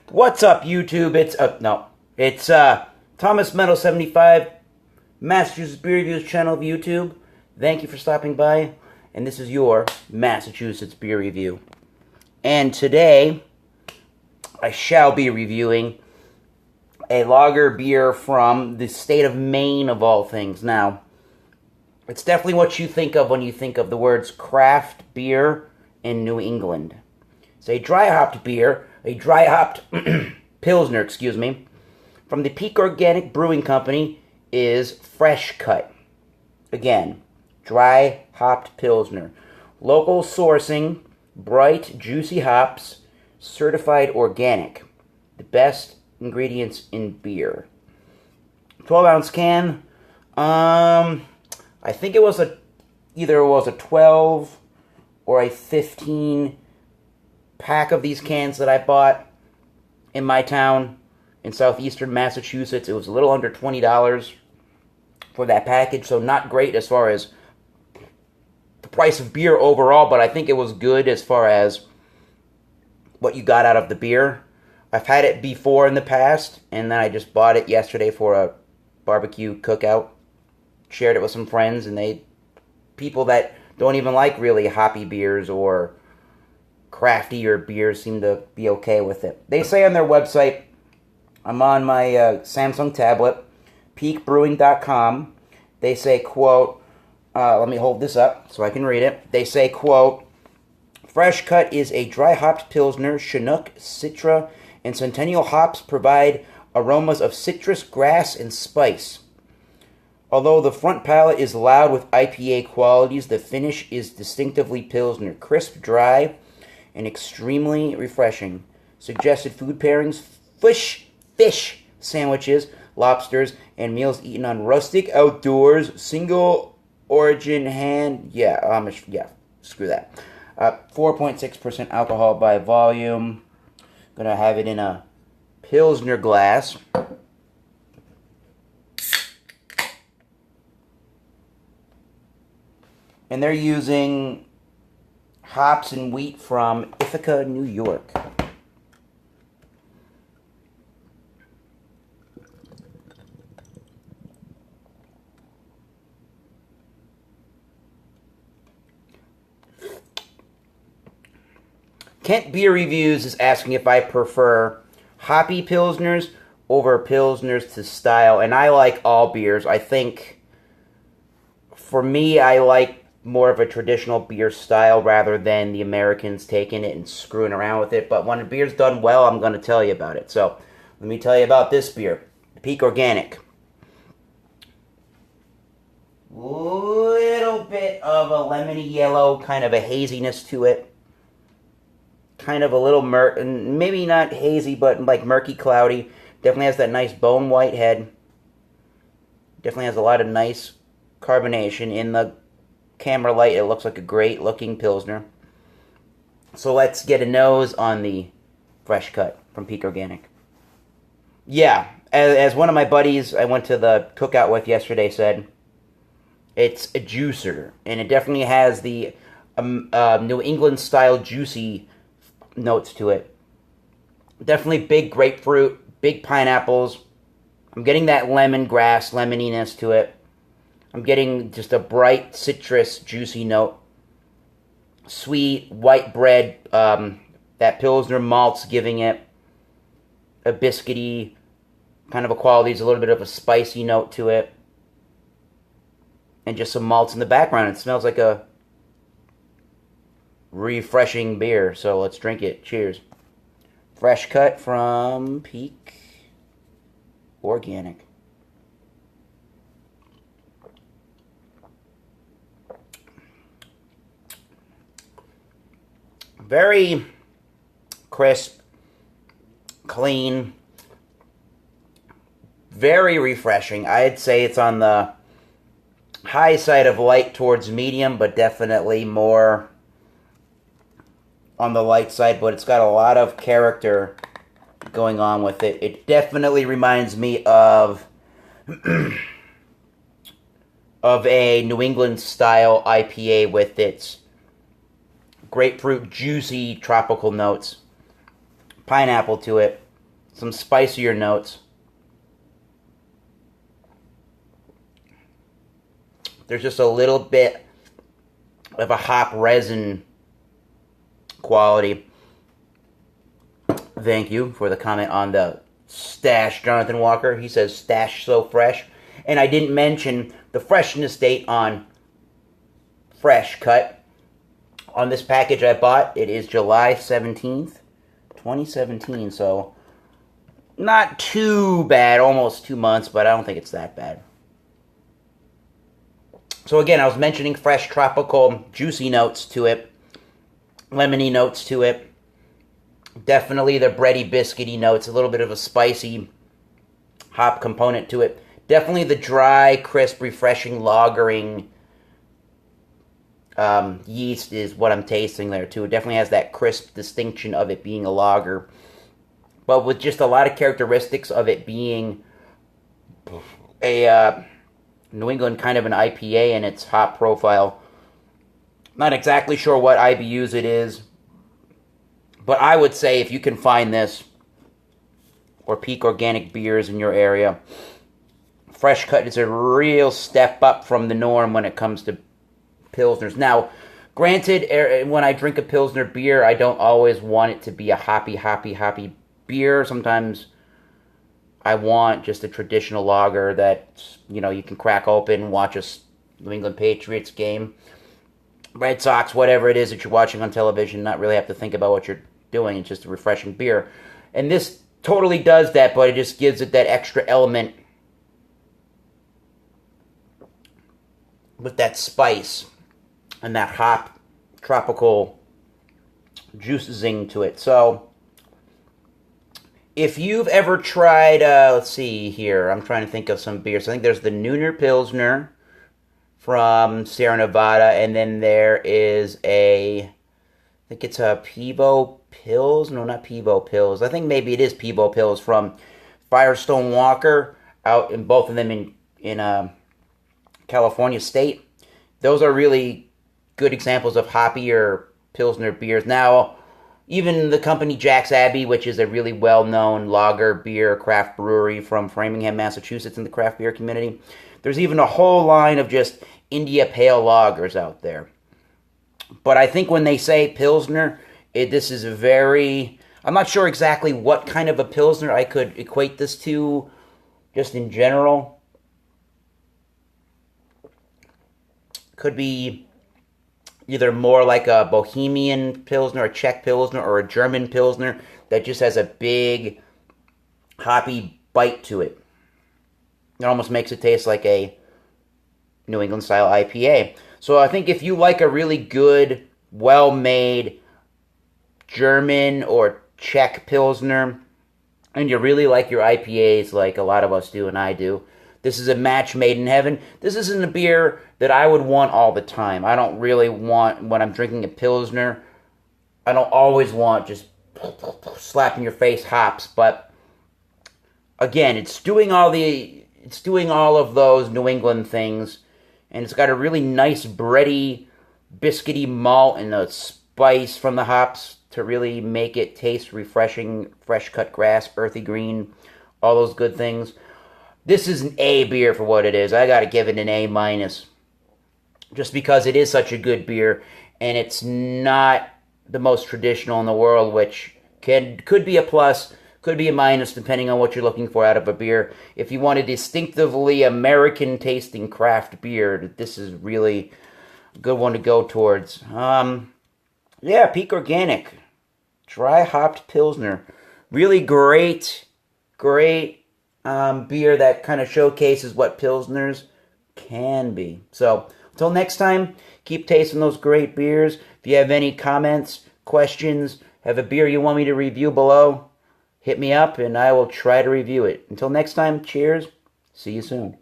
What's up, YouTube? It's Thomas Metal 75, Massachusetts Beer Reviews channel of YouTube. Thank you for stopping by, and this is your Massachusetts beer review. And today, I shall be reviewing a lager beer from the state of Maine, of all things. Now, it's definitely what you think of when you think of the words craft beer in New England. It's a dry-hopped beer, a dry-hopped Pilsner, from the Peak Organic Brewing Company is Fresh Cut. Again, dry-hopped Pilsner. Local sourcing, bright, juicy hops, certified organic. The best ingredients in beer. 12-ounce can. I think it was either a 12 or a 15 pack of these cans that I bought in my town in southeastern Massachusetts. It was a little under $20 for that package, so not great as far as the price of beer overall, but I think it was good as far as what you got out of the beer. I've had it before in the past, and then I just bought it yesterday for a barbecue cookout. Shared it with some friends, and people that don't even like really hoppy beers or craftier beers seem to be okay with it. They say on their website, I'm on my Samsung tablet, peakbrewing.com, they say, quote, let me hold this up so I can read it. They say, quote, Fresh Cut is a dry-hopped Pilsner. Chinook, Citra, and Centennial hops provide aromas of citrus, grass, and spice. Although the front palate is loud with IPA qualities, the finish is distinctively Pilsner. Crisp, dry, and extremely refreshing. Suggested food pairings, fish sandwiches, lobsters, and meals eaten on rustic outdoors, single origin screw that. 4.6% alcohol by volume. Gonna have it in a Pilsner glass. And they're using hops and wheat from Ithaca, New York. Kent Beer Reviews is asking if I prefer hoppy Pilsners over Pilsners to style, and I like all beers. I think, for me, I like more of a traditional beer style rather than the Americans taking it and screwing around with it. But when a beer's done well, I'm going to tell you about it. So, let me tell you about this beer. Peak Organic. Little bit of a lemony yellow, kind of a haziness to it. Kind of a little maybe not hazy, but like murky, cloudy. Definitely has that nice bone white head. Definitely has a lot of nice carbonation. In the camera light, it looks like a great looking Pilsner. So let's get a nose on the Fresh Cut from Peak Organic. Yeah, as one of my buddies I went to the cookout with yesterday said, it's a juicer, and it definitely has the New England style juicy notes to it. Definitely big grapefruit, big pineapples. I'm getting that lemongrass lemoniness to it. I'm getting just a bright citrus juicy note. Sweet white bread, that Pilsner malt's giving it a biscuity kind of a quality. There's a little bit of a spicy note to it. And just some malts in the background. It smells like a refreshing beer, so let's drink it. Cheers. Fresh Cut from Peak Organic. Very crisp, clean, very refreshing. I'd say it's on the high side of light towards medium, but definitely more on the light side, but it's got a lot of character going on with it. It definitely reminds me of a New England style IPA with its grapefruit, juicy, tropical notes. Pineapple to it. some spicier notes. There's just a little bit of a hop resin quality. Thank you for the comment on the stash, Jonathan Walker. He says stash so fresh. And I didn't mention the freshness date on fresh cut. On this package I bought, it is July 17th, 2017. So not too bad, almost 2 months, but I don't think it's that bad. So again, I was mentioning fresh, tropical, juicy notes to it. Lemony notes to it. Definitely the bready, biscuity notes. A little bit of a spicy hop component to it. Definitely the dry, crisp, refreshing, lagering yeast is what I'm tasting there too. It definitely has that crisp distinction of it being a lager. But with just a lot of characteristics of it being a New England kind of an IPA in its hop profile. Not exactly sure what IBUs it is, but I would say if you can find this or Peak Organic beers in your area, Fresh Cut is a real step up from the norm when it comes to Pilsners. Now, granted, when I drink a Pilsner beer, I don't always want it to be a hoppy beer. Sometimes I want just a traditional lager that, you know, you can crack open, watch a New England Patriots game, Red Sox, whatever it is that you're watching on television, not really have to think about what you're doing. It's just a refreshing beer. And this totally does that, but it just gives it that extra element with that spice and that hop, tropical juice zing to it. So if you've ever tried, let's see here, I'm trying to think of some beers. I think there's the Nooner Pilsner from Sierra Nevada, and then there is I think it's a Pivo Pils. No, not Pivo Pils. I think maybe it is Pivo Pils from Firestone Walker, out in both of them in California State. Those are really good examples of hoppier Pilsner beers. Now, even the company Jack's Abbey, which is a really well-known lager beer craft brewery from Framingham, Massachusetts in the craft beer community, there's even a whole line of just India Pale lagers out there. But I think when they say Pilsner, this is a very... I'm not sure exactly what kind of a Pilsner I could equate this to, just in general. Could be either more like a Bohemian Pilsner, a Czech Pilsner, or a German Pilsner that just has a big hoppy bite to it. It almost makes it taste like a New England style IPA. So I think if you like a really good, well-made German or Czech Pilsner, and you really like your IPAs like a lot of us do and I do, this is a match made in heaven. This isn't a beer that I would want all the time. I don't really want, when I'm drinking a Pilsner, I don't always want just slap in your face hops. But again, it's doing all of those New England things, and it's got a really nice bready, biscuity malt and a spice from the hops to really make it taste refreshing, fresh cut grass, earthy green, all those good things. This is an A beer for what it is. I got to give it an A-, just because it is such a good beer, and it's not the most traditional in the world, which could be a plus, could be a minus, depending on what you're looking for out of a beer. If you want a distinctively American-tasting craft beer, this is really a good one to go towards. Yeah, Peak Organic, dry hopped Pilsner, really great beer that kind of showcases what Pilsners can be. So, until next time, keep tasting those great beers. If you have any comments, questions, have a beer you want me to review below, hit me up and I will try to review it. Until next time, cheers. See you soon.